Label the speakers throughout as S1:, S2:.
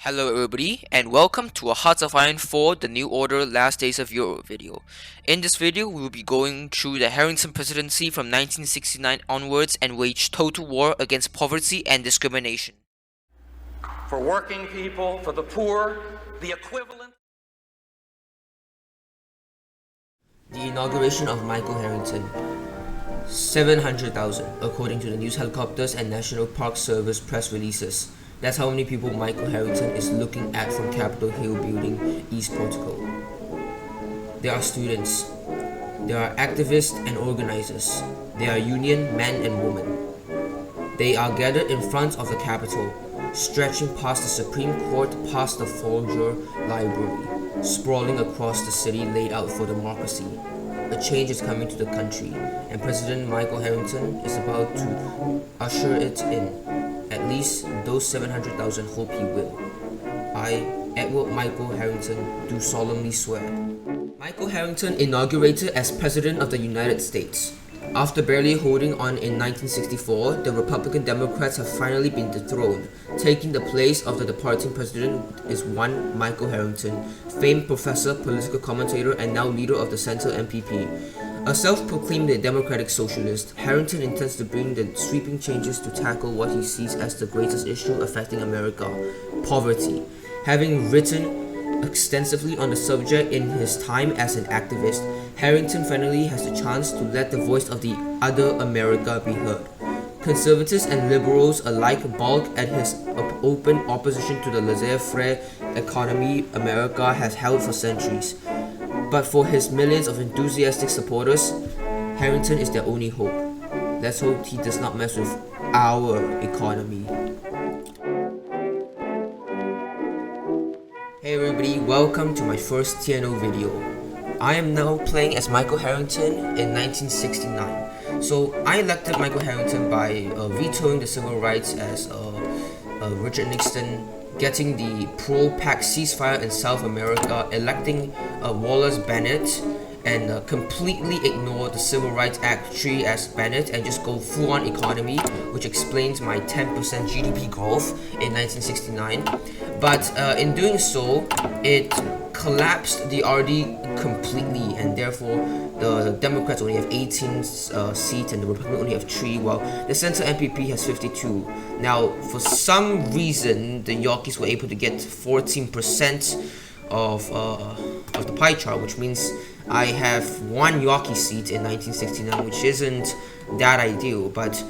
S1: Hello everybody and welcome to a Hearts of Iron 4 The New Order Last Days of Europe video. In this video we will be going through the Harrington presidency from 1969 onwards and wage total war against poverty and discrimination.
S2: For working people, for the poor, the equivalent.
S1: The inauguration of Michael Harrington. 700,000 according to the news helicopters and National Park Service press releases. That's how many people Michael Harrington is looking at from Capitol Hill building East Protocol. There are students, there are activists and organizers, there are union men and women. They are gathered in front of the Capitol, stretching past the Supreme Court, past the Folger Library, sprawling across the city laid out for democracy. A change is coming to the country, and President Michael Harrington is about to usher it in. At least those 700,000 hope he will. I, Edward Michael Harrington, do solemnly swear. Michael Harrington inaugurated as President of the United States. After barely holding on in 1964, the Republican Democrats have finally been dethroned. Taking the place of the departing president is one Michael Harrington, famed professor, political commentator, and now leader of the Center MPP. A self-proclaimed democratic socialist, Harrington intends to bring the sweeping changes to tackle what he sees as the greatest issue affecting America, poverty. Having written extensively on the subject in his time as an activist, Harrington finally has the chance to let the voice of the other America be heard. Conservatives and liberals alike balk at his open opposition to the laissez-faire economy America has held for centuries. But for his millions of enthusiastic supporters, Harrington is their only hope. Let's hope he does not mess with our economy. Hey everybody, welcome to my first TNO video. I am now playing as Michael Harrington in 1969. So I elected Michael Harrington by vetoing the civil rights as Richard Nixon, getting the pro-pact ceasefire in South America, electing Wallace Bennet, and completely ignore the Civil Rights Act tree as Bennet and just go full-on economy, which explains my 10% GDP growth in 1969. But in doing so, it collapsed the RD completely, and therefore the Democrats only have 18 seats and the Republicans only have 3, while the Center MPP has 52. Now, for some reason, the Yorkies were able to get 14% of the pie chart, which means I have one Yorkie seat in 1969, which isn't that ideal, but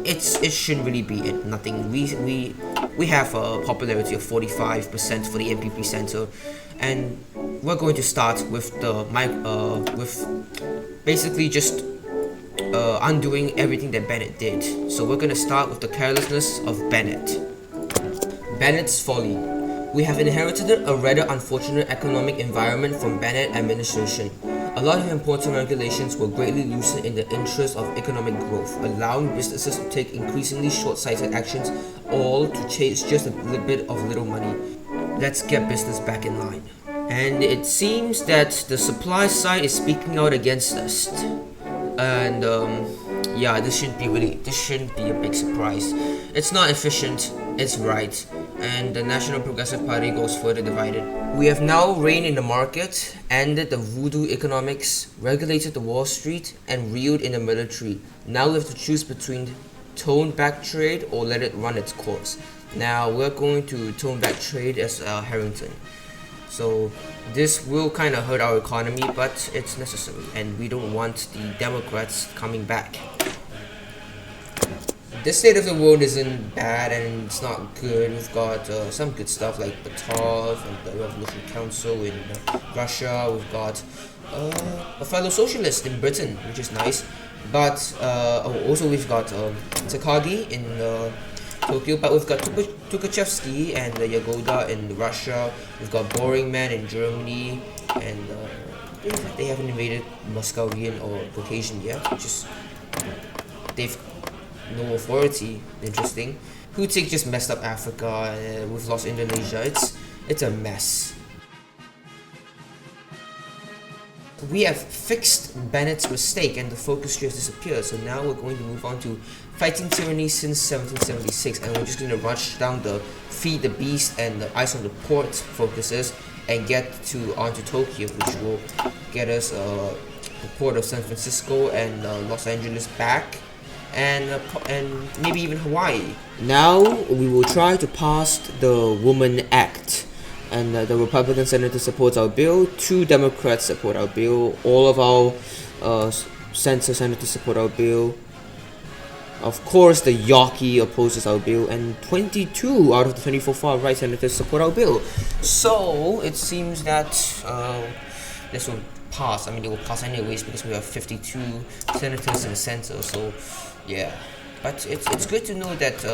S1: it shouldn't really be nothing. We have a popularity of 45% for the MPP Center, and we're going to start with with basically just undoing everything that Bennet did. So we're going to start with the carelessness of Bennet. Bennet's folly. We have inherited a rather unfortunate economic environment from Bennet administration. A lot of important regulations were greatly loosened in the interest of economic growth, allowing businesses to take increasingly short-sighted actions, all to chase just a little bit of little money. Let's get business back in line. And it seems that the supply side is speaking out against us. And yeah, this shouldn't be a big surprise. It's not efficient, it's right, and the National Progressive Party goes further divided. We have now reigned in the market, ended the voodoo economics, regulated the Wall Street, and reeled in the military. Now we have to choose between tone back trade or let it run its course. Now we're going to tone back trade as Harrington. So this will kind of hurt our economy, but it's necessary, and we don't want the Democrats coming back. This state of the world isn't bad and it's not good. We've got some good stuff like Batov and the Revolution Council in Russia. We've got a fellow socialist in Britain, which is nice. But also we've got Takagi in Tokyo, but we've got Tukhachevsky and Yagoda in Russia. We've got Boring Man in Germany, and they haven't invaded Muscovian or Caucasian yet, which is they've no authority. Interesting. Putin just messed up Africa. We've lost Indonesia. It's a mess. We have fixed Bennet's mistake and the focus just disappeared. So now we're going to move on to fighting tyranny since 1776, and we're just gonna rush down the Feed the Beast and the Ice on the Port focuses and get onto Tokyo, which will get us the port of San Francisco and Los Angeles back, and maybe even Hawaii. Now we will try to pass the Woman Act, and the Republican senators support our bill, 2 Democrats support our bill, all of our senators support our bill. Of course, the Yawkey opposes our bill, and 22 out of the 24 far-right senators support our bill. So it seems that this will pass. I mean, it will pass anyways because we have 52 senators in the center. So yeah, but it's good to know that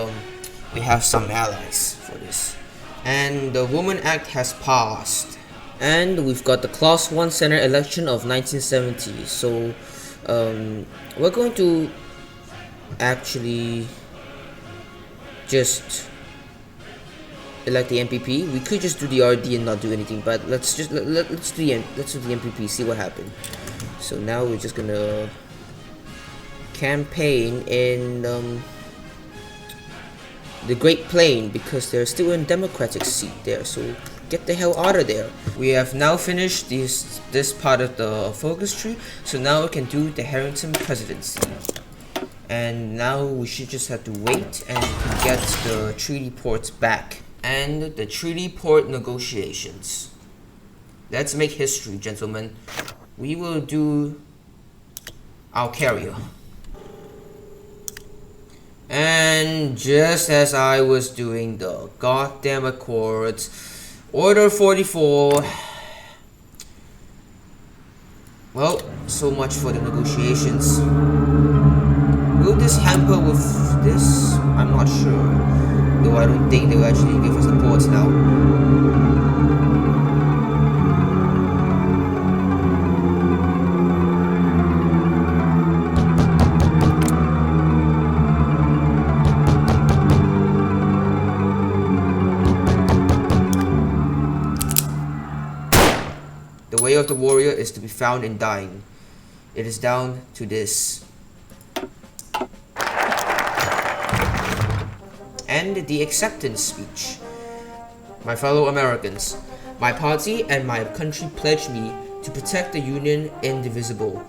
S1: we have some allies for this. And the Woman Act has passed, and we've got the Class 1 Senate election of 1970. So we're going to actually just elect the MPP. We could just do the RD and not do anything, but let's do the MPP, see what happens. So now we're just gonna campaign in the Great Plain because there's still a Democratic seat there, so get the hell out of there. We have now finished this part of the focus tree, so now we can do the Harrington presidency. And now we should just have to wait and get the treaty ports back. And the treaty port negotiations. Let's make history, gentlemen. We will do our carrier. And just as I was doing the goddamn accords, Order 44. Well, so much for the negotiations. Will this hamper with this? I'm not sure. Though I don't think they will actually give us the ports now. The way of the warrior is to be found in dying. It is down to this. And the acceptance speech. My fellow Americans, my party and my country pledge me to protect the Union indivisible.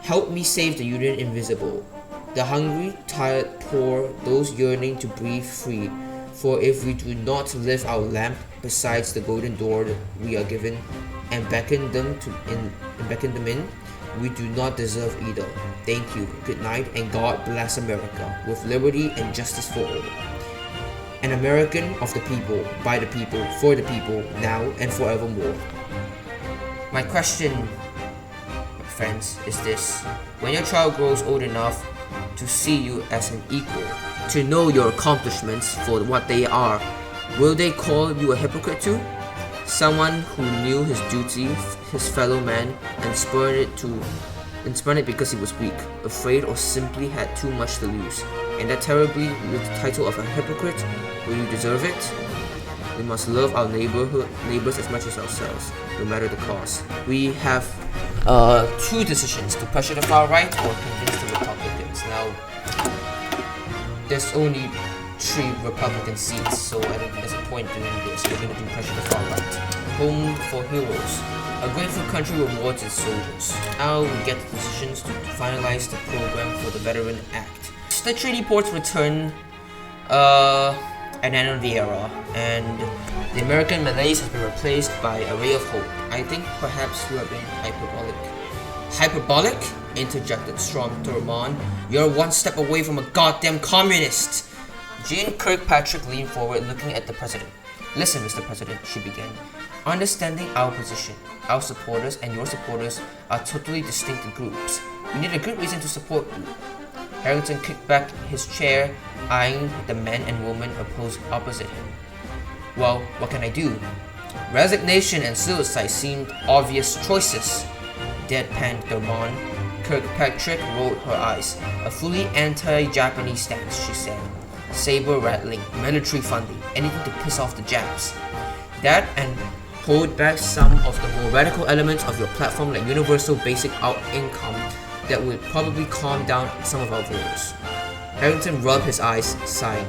S1: Help me save the Union invisible. The hungry, tired, poor, those yearning to breathe free. For if we do not lift our lamp besides the golden door we are given, and beckon them in, we do not deserve either. Thank you, good night, and God bless America, with liberty and justice for all. An American of the people, by the people, for the people, now and forevermore. My question, my friends, is this. When your child grows old enough to see you as an equal, to know your accomplishments for what they are, will they call you a hypocrite too? Someone who knew his duty, his fellow man, and spurned it because he was weak, afraid, or simply had too much to lose. And that terribly with the title of a hypocrite, will you deserve it? We must love our neighbors as much as ourselves, no matter the cost. We have 2 decisions, to pressure the far right or convince the Republicans. Now, there's only 3 Republican seats, so I don't think there's a point doing this. We're going to do pressure the far right. Home for heroes. A grateful country rewards its soldiers. Now we get the decisions to finalize the program for the Veteran Act. The treaty ports return an end of the era, and the American malaise has been replaced by a ray of hope. I think perhaps you have been hyperbolic. Hyperbolic? Interjected Strom Thurmond. You're one step away from a goddamn communist! Jean Kirkpatrick leaned forward, looking at the president. Listen, Mr. President, she began. Understanding our position, our supporters and your supporters are totally distinct groups. We need a good reason to support you. Harrington kicked back his chair, eyeing the men and women opposite him. Well, what can I do? Resignation and suicide seemed obvious choices. Deadpanned Thurmond. Kirkpatrick rolled her eyes. A fully anti-Japanese stance, she said. Saber rattling, military funding, anything to piss off the Japs. That and hold back some of the more radical elements of your platform like universal basic income that will probably calm down some of our voters. Harrington rubbed his eyes, sighing.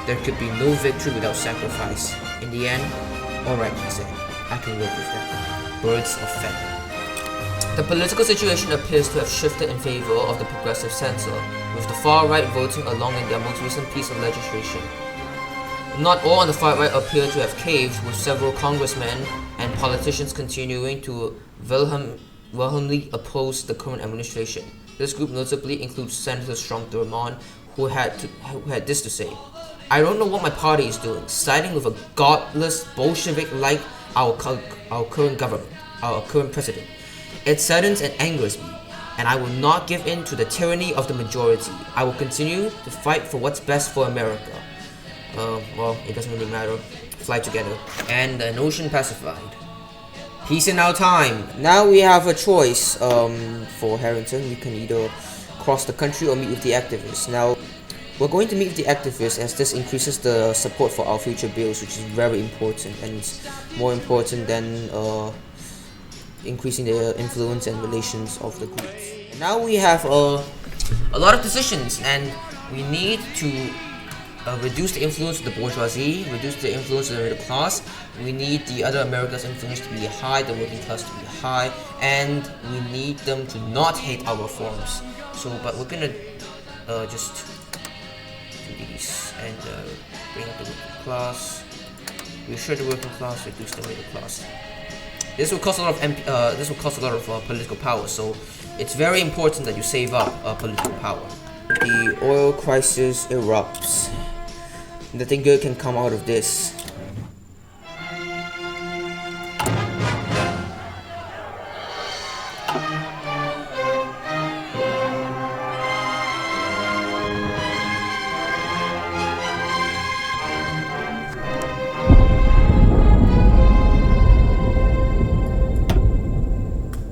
S1: There could be no victory without sacrifice. In the end, alright, he said. I can work with that. Birds of feather. The political situation appears to have shifted in favor of the progressive center, with the far right voting along in their most recent piece of legislation. Not all on the far right appear to have caved, with several congressmen and politicians continuing to vehemently oppose the current administration. This group notably includes Senator Strom Thurmond, who had this to say: "I don't know what my party is doing, siding with a godless Bolshevik like our current government, our current president. It saddens and angers me, and I will not give in to the tyranny of the majority. I will continue to fight for what's best for America." Well, it doesn't really matter. Fly together. And an ocean pacified. Peace in our time. Now we have a choice for Harrington. We can either cross the country or meet with the activists. Now, we're going to meet with the activists as this increases the support for our future bills, which is very important, and it's more important than increasing the influence and relations of the groups. Now we have a lot of decisions, and we need to reduce the influence of the bourgeoisie, reduce the influence of the middle class. We need the other America's influence to be high, the working class to be high, and we need them to not hate our reforms. So, but we're gonna just do these and bring up the working class, reassure the working class, reduce the middle class. This will cost a lot of political power. So, it's very important that you save up political power. The oil crisis erupts. Nothing good can come out of this.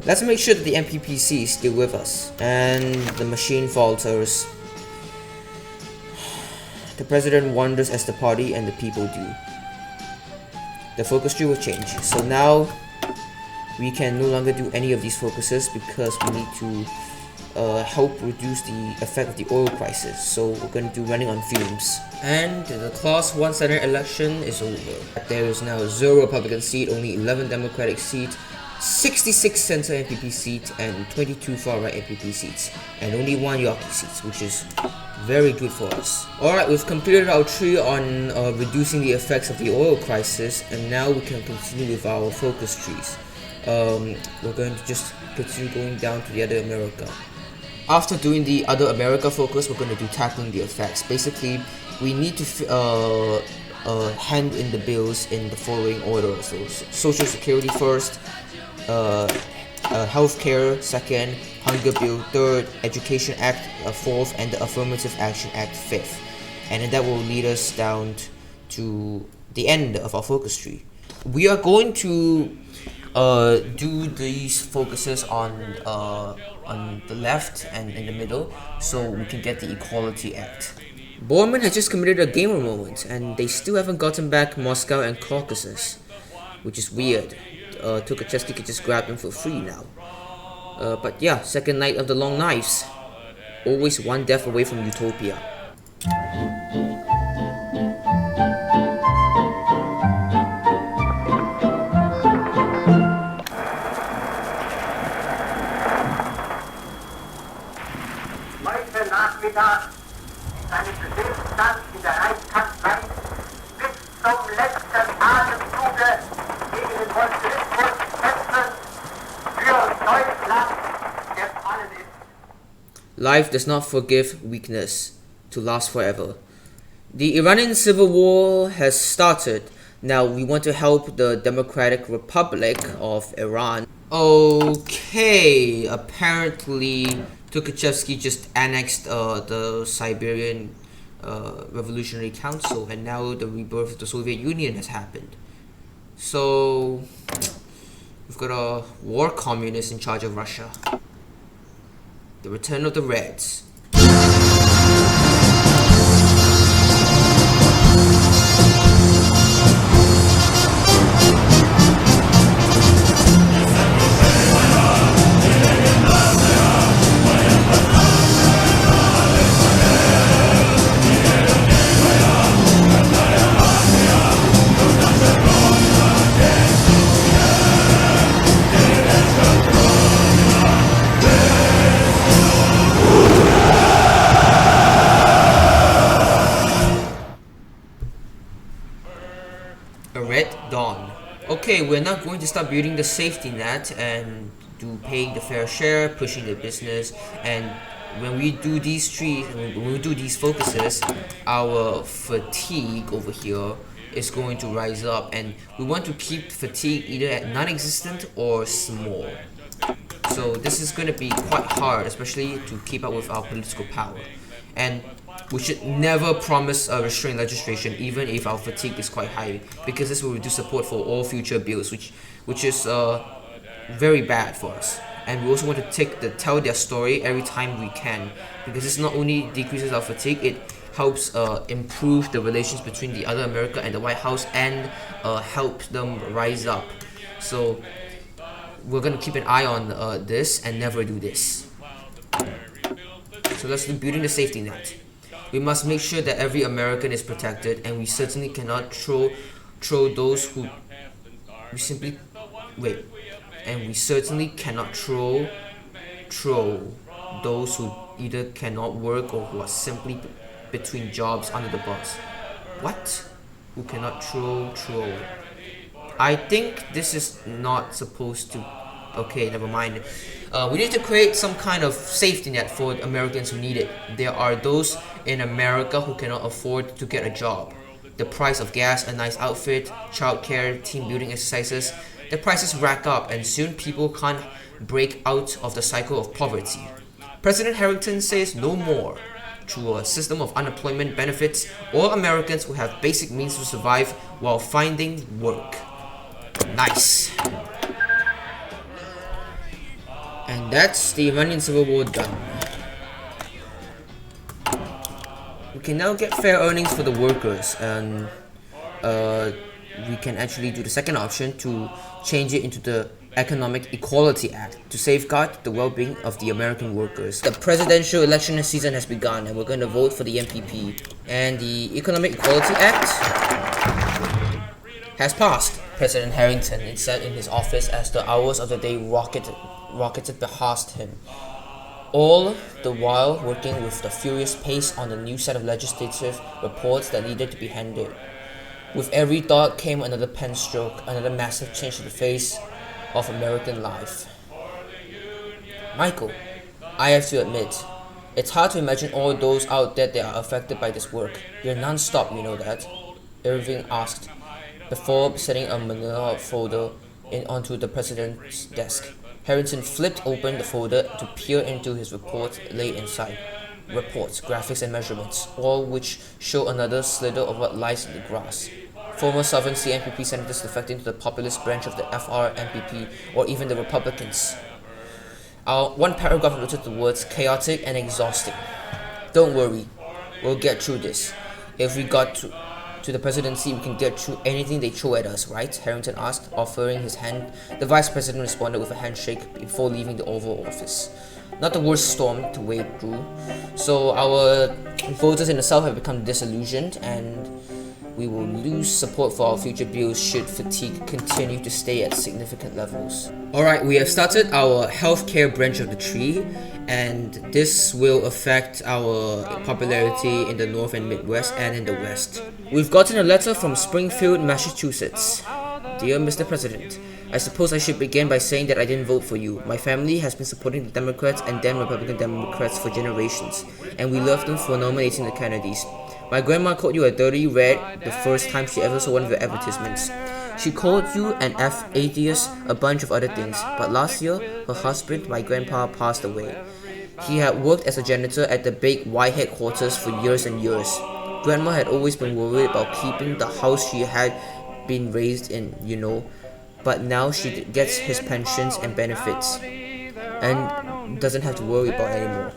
S1: Let's make sure that the MPPC is still with us, and the machine falters. The president wanders as the party and the people do. The focus tree will change. So now we can no longer do any of these focuses because we need to help reduce the effect of the oil crisis. So we're going to do running on fumes. And the Class 1 Senate election is over. There is now 0 Republican seat, only 11 Democratic seats, 66 center MPP seats, and 22 far-right MPP seats, and only 1 Yorkie seat, which is very good for us. Alright, we've completed our tree on reducing the effects of the oil crisis, and now we can continue with our focus trees. We're going to just continue going down to the other America. After doing the other America focus, we're going to do tackling the effects. Basically, we need to hand in the bills in the following order. So, Social Security first, Healthcare second, Hunger Bill third, Education Act fourth, and the Affirmative Action Act fifth. And then that will lead us down to the end of our focus tree. We are going to do these focuses on the left and in the middle, so we can get the Equality Act. Bormann has just committed a gamer moment, and they still haven't gotten back Moscow and Caucasus, which is weird. Tukhachevsky could just grab them for free now. But yeah, second night of the long knives. Always one death away from utopia.
S3: Heute Nachmittag ist eine Befehlsstand in der Reichskanzlei bis zum letzten Atemzuge gegen den Bolschewismus kämpfen für Deutschland gefallen ist.
S1: Life does not forgive weakness to last forever. The Iranian civil war has started. Now we want to help the Democratic Republic of Iran. Okay, apparently Tukhachevsky just annexed the Siberian Revolutionary Council, and now the rebirth of the Soviet Union has happened. So we've got a war communist in charge of Russia. The return of the Reds. A red dawn. Okay, we're now going to start building the safety net and do paying the fair share, pushing the business, and when we do these focuses, our fatigue over here is going to rise up, and we want to keep fatigue either at non-existent or small. So this is going to be quite hard, especially to keep up with our political power. And we should never promise a restraint legislation, even if our fatigue is quite high, because this will reduce support for all future bills, which is very bad for us. And we also want to tell their story every time we can, because this not only decreases our fatigue, it helps improve the relations between the other America and the White House, and help them rise up. So we're gonna keep an eye on this and never do this. So let's do building the safety net. We must make sure that every American is protected, and we certainly cannot throw those who those who either cannot work or who are simply between jobs under the bus. What? Who cannot throw? I think this is not supposed to. Okay, never mind. We need to create some kind of safety net for Americans who need it. There are those in America who cannot afford to get a job. The price of gas, a nice outfit, childcare, team building exercises, the prices rack up, and soon people can't break out of the cycle of poverty. President Harrington says no more. Through a system of unemployment benefits, all Americans will have basic means to survive while finding work. Nice. And that's the Iranian Civil War done. We can now get fair earnings for the workers, and we can actually do the second option to change it into the Economic Equality Act to safeguard the well-being of the American workers. The presidential election season has begun, and we're going to vote for the MPP. And the Economic Equality Act has passed. President Harrington sat in his office as the hours of the day rocketed past him, all the while working with the furious pace on the new set of legislative reports that needed to be handled. With every thought came another pen stroke, another massive change to the face of American life. Michael, I have to admit, it's hard to imagine all those out there that are affected by this work. You're non-stop, you know that? Irving asked, before setting a manila folder onto the president's desk. Harrington flipped open the folder to peer into his report lay inside. Reports, graphics, and measurements, all which show another slither of what lies in the grass. Former sovereignty MPP senators defecting to the populist branch of the FR MPP, or even the Republicans. One paragraph noted the words chaotic and exhausting. Don't worry, we'll get through this. If we got to the presidency, we can get through anything they throw at us, right? Harrington asked, offering his hand. The vice president responded with a handshake before leaving the Oval Office. Not the worst storm to wade through. So our voters in the South have become disillusioned, and we will lose support for our future bills should fatigue continue to stay at significant levels. Alright, we have started our healthcare branch of the tree, and this will affect our popularity in the North and Midwest and in the West. We've gotten a letter from Springfield, Massachusetts. Dear Mr. President, I suppose I should begin by saying that I didn't vote for you. My family has been supporting the Democrats and then Republican Democrats for generations, and we love them for nominating the Kennedys. My grandma called you a dirty rat the first time she ever saw one of your advertisements. She called you an atheist, a bunch of other things, but last year, her husband, my grandpa, passed away. He had worked as a janitor at the Big Y headquarters for years and years. Grandma had always been worried about keeping the house she had been raised in, you know, but now she gets his pensions and benefits, and doesn't have to worry about it anymore.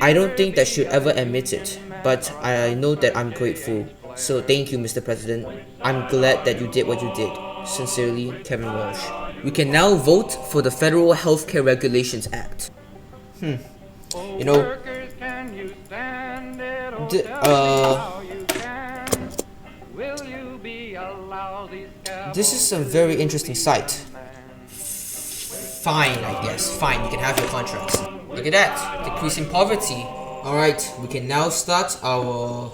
S1: I don't think that she'll ever admit it, but I know that I'm grateful. So thank you, Mr. President. I'm glad that you did what you did. Sincerely, Kevin Walsh. We can now vote for the Federal Healthcare Regulations Act. You know, this is a very interesting site. Fine, I guess. Fine, you can have your contracts. Look at that, decreasing poverty. Alright, we can now start our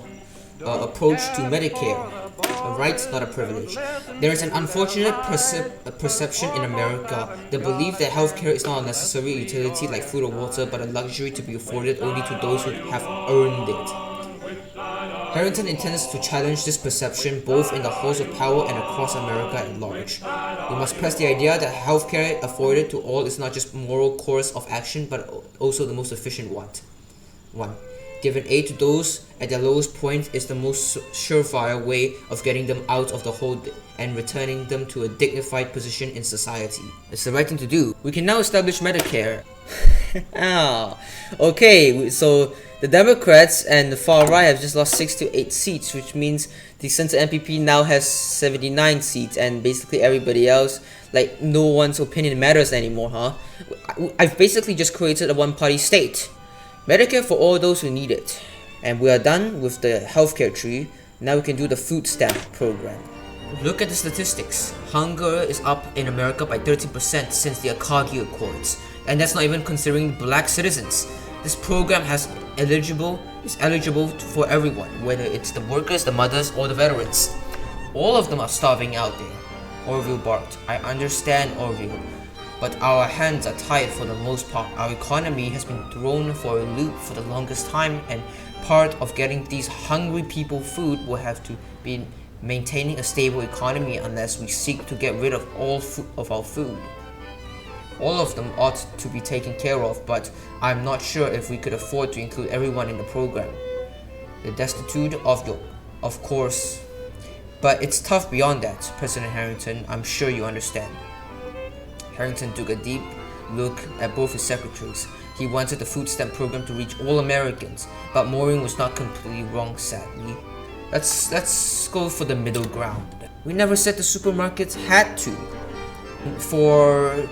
S1: approach to Medicare. a right, not a privilege. There is an unfortunate perception in America, the belief that healthcare is not a necessary utility like food or water, but a luxury to be afforded only to those who have earned it. Harrington intends to challenge this perception both in the halls of power and across America at large. We must press the idea that healthcare afforded to all is not just a moral course of action, but also the most efficient one. Giving aid to those at their lowest point is the most surefire way of getting them out of the hole and returning them to a dignified position in society. It's the right thing to do. We can now establish Medicare. Okay, so the Democrats and the far right have just lost 6 to 8 seats, which means the Center MPP now has 79 seats, and basically everybody else, like, no one's opinion matters anymore, huh? I've basically just created a one-party state. Medicare for all those who need it. And we are done with the healthcare tree. Now we can do the food stamp program. Look at the statistics. Hunger is up in America by 13% since the Akagi Accords. And that's not even considering black citizens. This program is eligible for everyone, whether it's the workers, the mothers, or the veterans. All of them are starving out there. Orville barked. I understand, Orville, but our hands are tied for the most part. Our economy has been thrown for a loop for the longest time, and part of getting these hungry people food will have to be maintaining a stable economy unless we seek to get rid of all of our food. All of them ought to be taken care of, but I'm not sure if we could afford to include everyone in the program. The destitute of course. But it's tough beyond that, President Harrington. I'm sure you understand. Harrington took a deep look at both his secretaries. He wanted the food stamp program to reach all Americans, but Maureen was not completely wrong, sadly. Let's go for the middle ground. We never said the supermarkets had to. For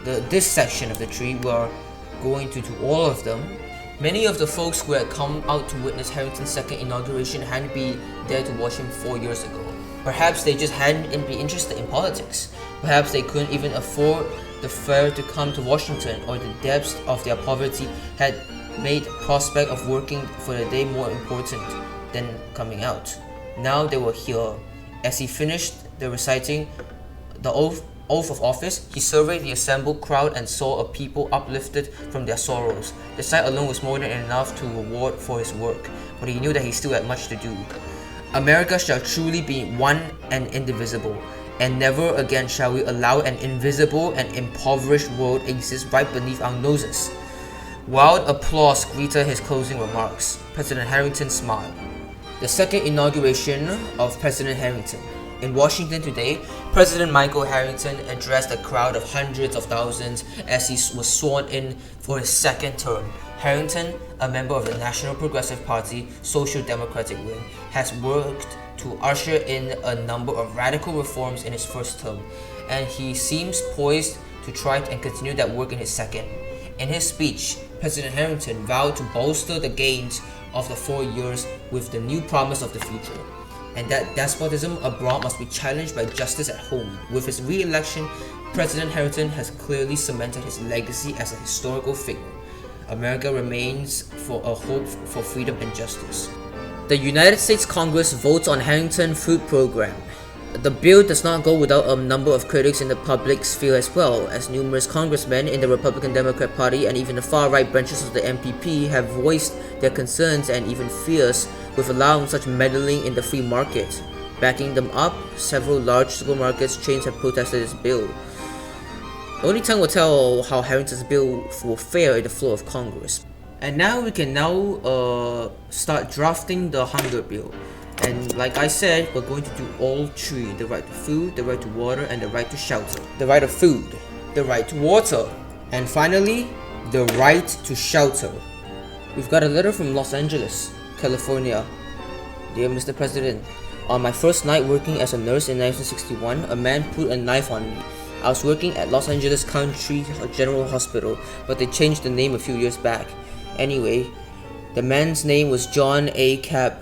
S1: this section of the tree, we are going to do all of them. Many of the folks who had come out to witness Harrington's second inauguration hadn't been there to watch him 4 years ago. Perhaps they just hadn't been interested in politics. Perhaps they couldn't even afford the fare to come to Washington, or the depths of their poverty had made the prospect of working for the day more important than coming out. Now they were here. As he finished the reciting the oath of office, he surveyed the assembled crowd and saw a people uplifted from their sorrows. The sight alone was more than enough to reward for his work, but he knew that he still had much to do. America shall truly be one and indivisible, and never again shall we allow an invisible and impoverished world exist right beneath our noses. Wild applause greeted his closing remarks. President Harrington smiled. The second inauguration of President Harrington. In Washington today, President Michael Harrington addressed a crowd of hundreds of thousands as he was sworn in for his second term. Harrington, a member of the National Progressive Party Social Democratic wing, has worked to usher in a number of radical reforms in his first term, and he seems poised to try and continue that work in his second. In his speech, President Harrington vowed to bolster the gains of the 4 years with the new promise of the future, and that despotism abroad must be challenged by justice at home. With his re-election, President Harrington has clearly cemented his legacy as a historical figure. America remains for a hope for freedom and justice. The United States Congress votes on Harrington food program. The bill does not go without a number of critics in the public sphere as well, as numerous congressmen in the Republican Democrat Party and even the far-right branches of the MPP have voiced their concerns and even fears with allowing such meddling in the free market. Backing them up, several large supermarkets chains have protested this bill. Only time will tell how Harrington's bill will fare in the floor of Congress. And now we can start drafting the hunger bill. And like I said, we're going to do all three: the right to food, the right to water, and the right to shelter. The right of food, the right to water, and finally, the right to shelter. We've got a letter from Los Angeles, California. Dear Mr. President, on my first night working as a nurse in 1961, a man put a knife on me. I was working at Los Angeles County General Hospital, but they changed the name a few years back. Anyway, the man's name was John A. Cab.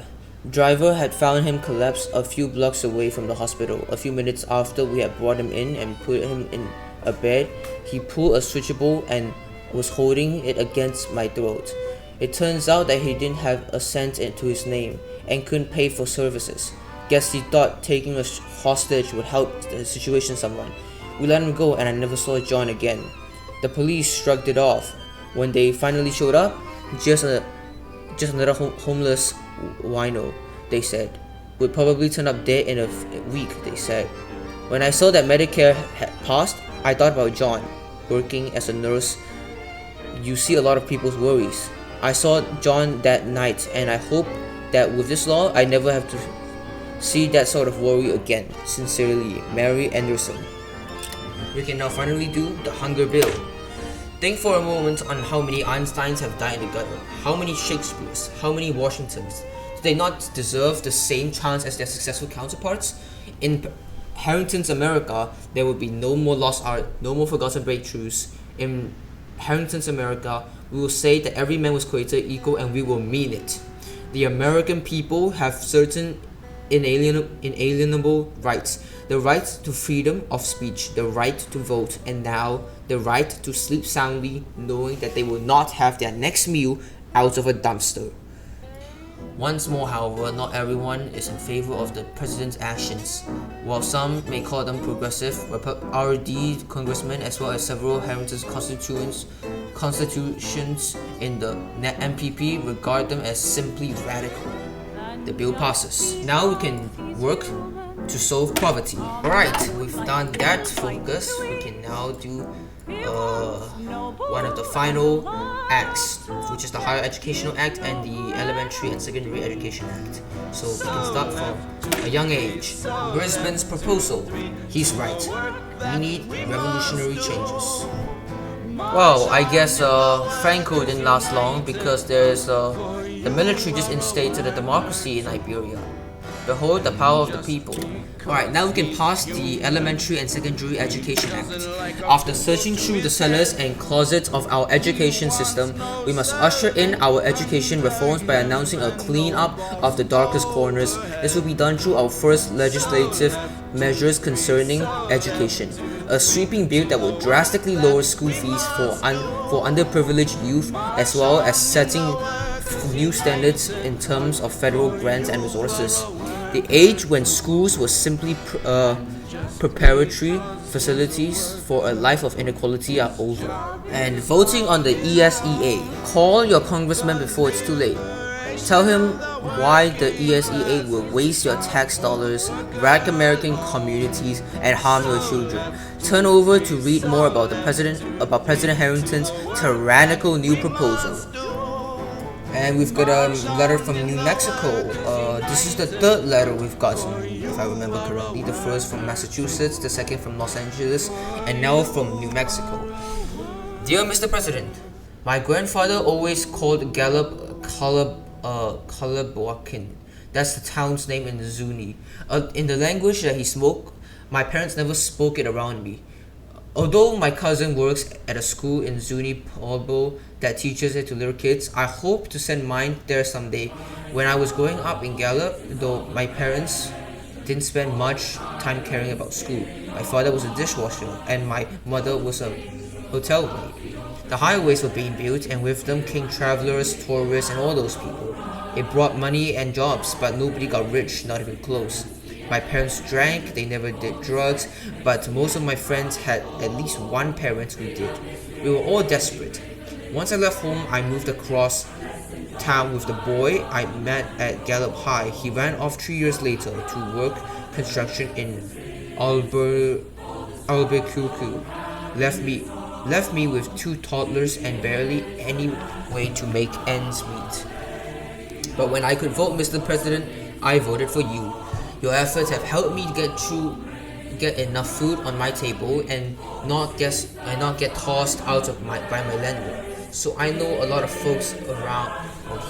S1: Driver had found him collapsed a few blocks away from the hospital. A few minutes after we had brought him in and put him in a bed, he pulled a switchable and was holding it against my throat. It turns out that he didn't have a cent to his name and couldn't pay for services. Guess he thought taking us hostage would help the situation somewhat. We let him go and I never saw John again. The police shrugged it off. When they finally showed up, just another homeless wino, they said. Would probably turn up dead in a week, they said. When I saw that Medicare had passed, I thought about John. Working as a nurse, you see a lot of people's worries. I saw John that night and I hope that with this law, I never have to see that sort of worry again. Sincerely, Mary Anderson. We can now finally do the hunger bill. Think for a moment on how many Einsteins have died in the gutter, how many Shakespeares, how many Washingtons. Do they not deserve the same chance as their successful counterparts? In Harrington's America, there will be no more lost art, no more forgotten breakthroughs. In Harrington's America, we will say that every man was created equal and we will mean it. The American people have certain inalienable rights. The right to freedom of speech, the right to vote, and now the right to sleep soundly knowing that they will not have their next meal out of a dumpster. Once more, however, not everyone is in favor of the president's actions. While some may call them progressive, RD congressmen as well as several Harrington's constitutions in the MPP regard them as simply radical. The bill passes. Now we can work to solve poverty. Alright, we've done that focus. We can now do one of the final acts, which is the Higher Educational Act and the Elementary and Secondary Education Act. So we can start from a young age. Brisbane's proposal. He's right. We need revolutionary changes. Well, I guess Franco didn't last long because there's the military just instated a democracy in Liberia. Behold the power of the people. Alright, now we can pass the Elementary and Secondary Education Act. After searching through the cellars and closets of our education system, we must usher in our education reforms by announcing a clean-up of the darkest corners. This will be done through our first legislative measures concerning education. A sweeping bill that will drastically lower school fees for underprivileged youth, as well as setting new standards in terms of federal grants and resources. The age when schools were simply preparatory facilities for a life of inequality are over. And voting on the ESEA. Call your congressman before it's too late. Tell him why the ESEA will waste your tax dollars, wreck American communities, and harm your children. Turn over to read more about President Harrington's tyrannical new proposal. And we've got a letter from New Mexico. This is the third letter we've gotten, if I remember correctly. The first from Massachusetts, the second from Los Angeles, and now from New Mexico. Dear Mr. President, my grandfather always called Gallup Calaboakin. That's the town's name in the Zuni. In the language that he spoke, my parents never spoke it around me. Although my cousin works at a school in Zuni Pueblo that teaches it to little kids, I hope to send mine there someday. When I was growing up in Gallup, though my parents didn't spend much time caring about school. My father was a dishwasher and my mother was a hotel maid. The highways were being built and with them came travelers, tourists, and all those people. It brought money and jobs, but nobody got rich, not even close. My parents drank, they never did drugs, but most of my friends had at least one parent who did. We were all desperate. Once I left home, I moved across town with the boy I met at Gallup High. He ran off 3 years later to work construction in Albuquerque. Left me with 2 toddlers and barely any way to make ends meet. But when I could vote, Mr. President, I voted for you. Your efforts have helped me get enough food on my table and not get tossed out by my landlord. So I know a lot of folks around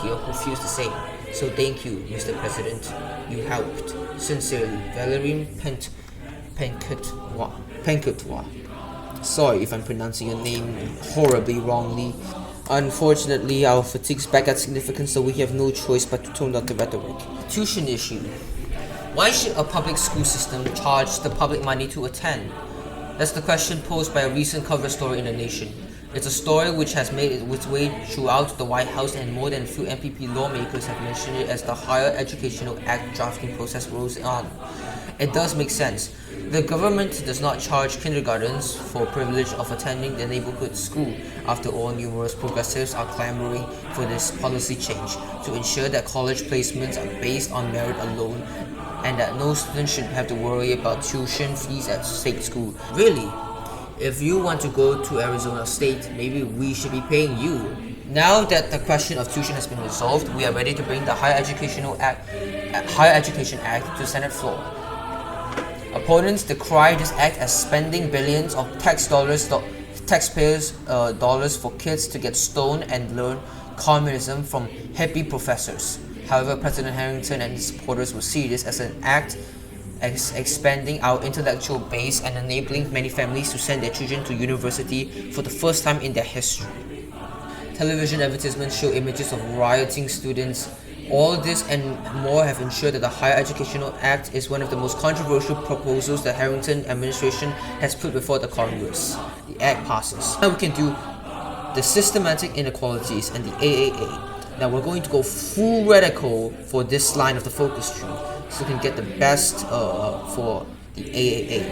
S1: here who feels the same. So thank you, Mr. President. You helped. Sincerely, Valerine Penketwa. Sorry if I'm pronouncing your name horribly wrongly. Unfortunately, our fatigue's back at significance, so we have no choice but to tone down the rhetoric. Tuition issue. Why should a public school system charge the public money to attend? That's the question posed by a recent cover story in The Nation. It's a story which has made its way throughout the White House, and more than a few MPP lawmakers have mentioned it as the Higher Educational Act drafting process rolls on. It does make sense. The government does not charge kindergartens for privilege of attending the neighborhood school. After all, numerous progressives are clamoring for this policy change to ensure that college placements are based on merit alone and that no student should have to worry about tuition fees at state school. Really? If you want to go to Arizona State, maybe we should be paying you. Now that the question of tuition has been resolved, we are ready to bring the Higher Education Act to Senate floor. Opponents decry this act as spending billions of taxpayers' dollars for kids to get stoned and learn communism from hippie professors. However, President Harrington and his supporters will see this as an act expanding our intellectual base and enabling many families to send their children to university for the first time in their history. Television advertisements show images of rioting students. All this and more have ensured that the Higher Educational Act is one of the most controversial proposals the Harrington administration has put before the Congress. The act passes. Now we can do the systematic inequalities and the AAA. Now we're going to go full radical for this line of the focus tree, so we can get the best for the AAA.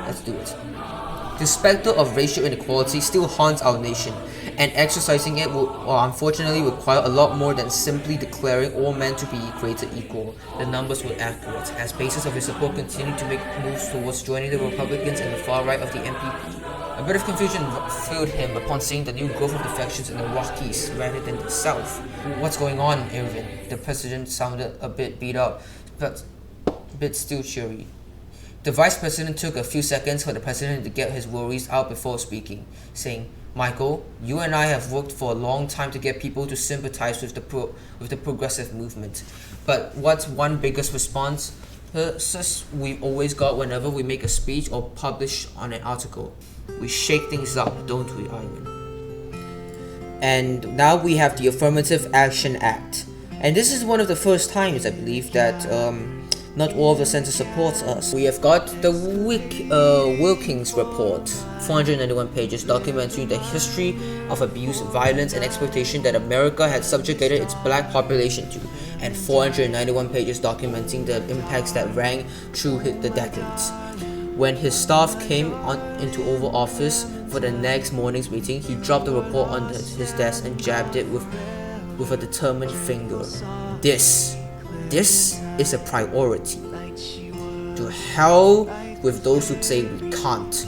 S1: Let's do it. The specter of racial inequality still haunts our nation, and exercising it will unfortunately require a lot more than simply declaring all men to be created equal. The numbers were accurate, as bases of his support continued to make moves towards joining the Republicans and the far right of the MPP. A bit of confusion filled him upon seeing the new growth of defections in the Rockies rather than the South. What's going on, Irvin? The president sounded a bit beat up, but a bit still cheery. The vice president took a few seconds for the president to get his worries out before speaking, saying, "Michael, you and I have worked for a long time to get people to sympathize with the progressive movement. But what's one biggest response we always got whenever we make a speech or publish on an article? We shake things up, don't we, Ivan?" And now we have the Affirmative Action Act. And this is one of the first times, I believe, that not all of the center supports us. We have got the Wilkins Report, 491 pages, documenting the history of abuse, violence, and exploitation that America had subjugated its black population to, and 491 pages documenting the impacts that rang through the decades. When his staff came into Oval Office for the next morning's meeting, he dropped the report on his desk and jabbed it with a determined finger. This is a priority. To hell with those who say we can't.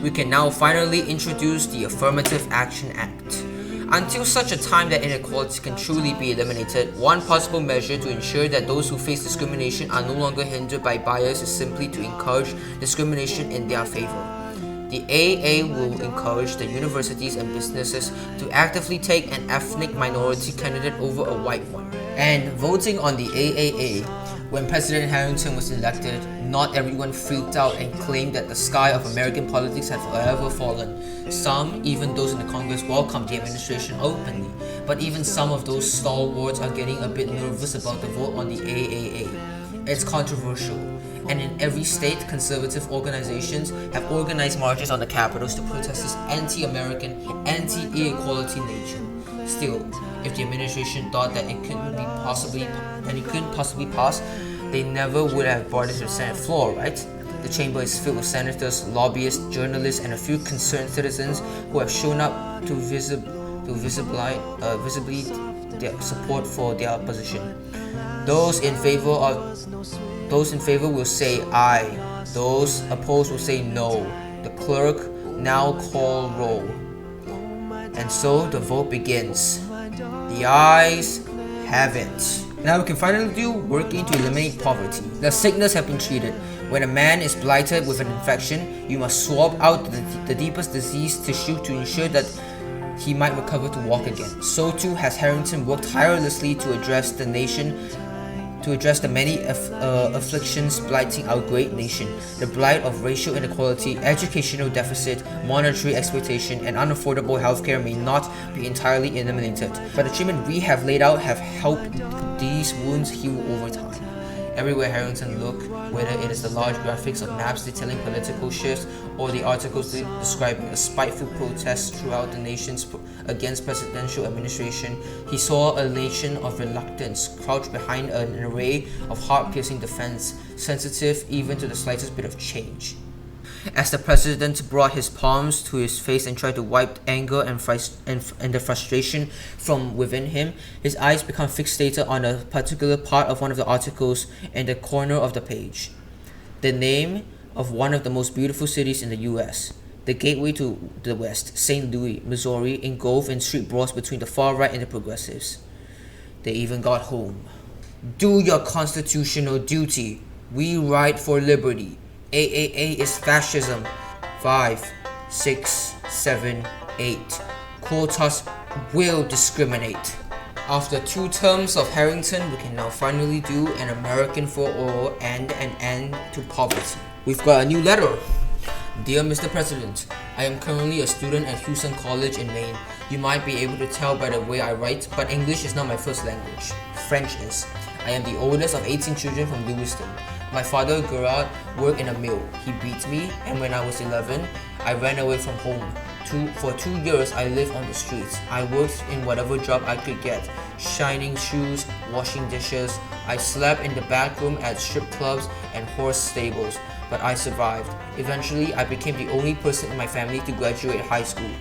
S1: We can now finally introduce the Affirmative Action Act. Until such a time that inequality can truly be eliminated, one possible measure to ensure that those who face discrimination are no longer hindered by bias is simply to encourage discrimination in their favor. The AA will encourage the universities and businesses to actively take an ethnic minority candidate over a white one. And voting on the AAA, when President Harrington was elected, not everyone freaked out and claimed that the sky of American politics had forever fallen. Some, even those in the Congress, welcomed the administration openly, but even some of those stalwarts are getting a bit nervous about the vote on the AAA. It's controversial, and in every state, conservative organizations have organized marches on the capitals to protest this anti-American, anti-equality nature. Still, if the administration thought that it couldn't possibly pass, they never would have brought it to the Senate floor, right? The chamber is filled with senators, lobbyists, journalists, and a few concerned citizens who have shown up to visibly their support for their position. Those in favor will say aye. Those opposed will say no. The clerk now call roll. And so the vote begins. The ayes have it. Now we can finally do working to eliminate poverty. The sickness have been treated. When a man is blighted with an infection, you must swab out the deepest disease tissue to ensure that he might recover to walk again. So too has Harrington worked tirelessly to address the many afflictions blighting our great nation. The blight of racial inequality, educational deficit, monetary exploitation, and unaffordable healthcare may not be entirely eliminated, but the treatment we have laid out have helped these wounds heal over time. Everywhere Harrington looked, whether it is the large graphics of maps detailing political shifts or the articles describing a spiteful protest throughout the nations against presidential administration, he saw a nation of reluctance crouched behind an array of heart-piercing defense, sensitive even to the slightest bit of change. As the president brought his palms to his face and tried to wipe anger and the frustration from within him, his eyes became fixated on a particular part of one of the articles in the corner of the page. The name of one of the most beautiful cities in the US, the gateway to the West, St. Louis, Missouri, engulfed in street brawls between the far right and the progressives. They even got home. Do your constitutional duty. We ride for liberty. AAA is fascism. 5, 6, 7, 8. Quotas will discriminate. After 2 terms of Harrington, we can now finally do an American for all and an end to poverty. We've got a new letter. Dear Mr. President, I am currently a student at Houston College in Maine. You might be able to tell by the way I write, but English is not my first language. French is. I am the oldest of 18 children from Lewiston. My father, Gerard, worked in a mill. He beat me, and when I was 11, I ran away from home. For 2 years, I lived on the streets. I worked in whatever job I could get, shining shoes, washing dishes. I slept in the back room at strip clubs and horse stables, but I survived. Eventually, I became the only person in my family to graduate high school.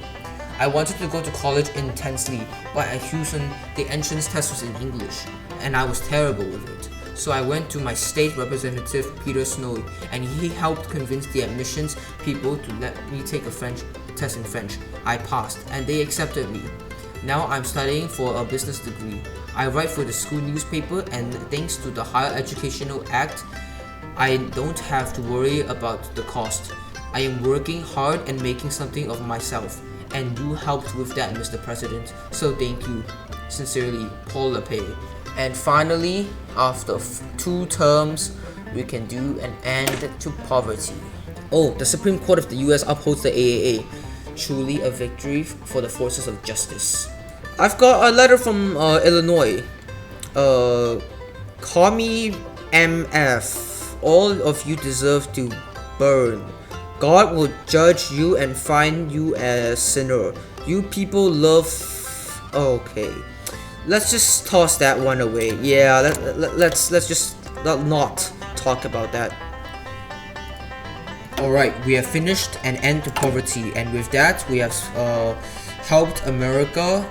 S1: I wanted to go to college intensely, but at Houston, the entrance test was in English, and I was terrible with it. So I went to my state representative, Peter Snowy, and he helped convince the admissions people to let me take a French test in French. I passed, and they accepted me. Now I'm studying for a business degree. I write for the school newspaper, and thanks to the Higher Educational Act, I don't have to worry about the cost. I am working hard and making something of myself, and you helped with that, Mr. President. So thank you. Sincerely, Paul LePay. And finally, after 2 terms, we can do an end to poverty. Oh, the Supreme Court of the US upholds the AAA. Truly a victory for the forces of justice. I've got a letter from Illinois. Call me MF. All of you deserve to burn. God will judge you and find you a sinner. You people love... Okay. Let's just toss that one away. Yeah, let's just not talk about that. Alright, we have finished an end to poverty, and with that we have helped America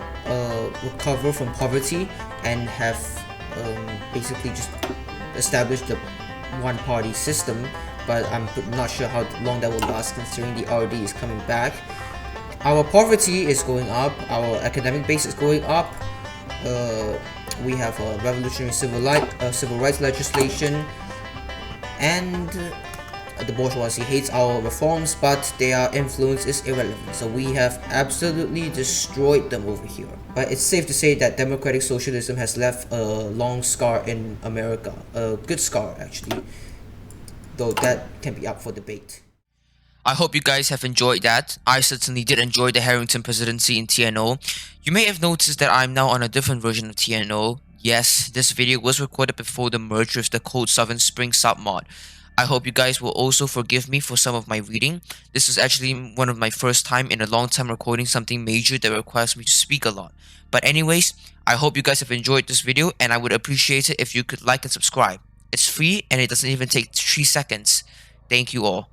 S1: recover from poverty and have basically just established the one-party system, but I'm not sure how long that will last considering the RD is coming back. Our poverty is going up, our academic base is going up. We have a revolutionary civil rights legislation, and the bourgeoisie hates our reforms, but their influence is irrelevant. So we have absolutely destroyed them over here. But it's safe to say that democratic socialism has left a long scar in America, a good scar actually, though that can be up for debate. I hope you guys have enjoyed that. I certainly did enjoy the Harrington presidency in TNO. You may have noticed that I'm now on a different version of TNO. Yes, this video was recorded before the merge with the Cold Southern Spring submod. I hope you guys will also forgive me for some of my reading. This is actually one of my first time in a long time recording something major that requires me to speak a lot. But anyways, I hope you guys have enjoyed this video, and I would appreciate it if you could like and subscribe. It's free and it doesn't even take 3 seconds. Thank you all.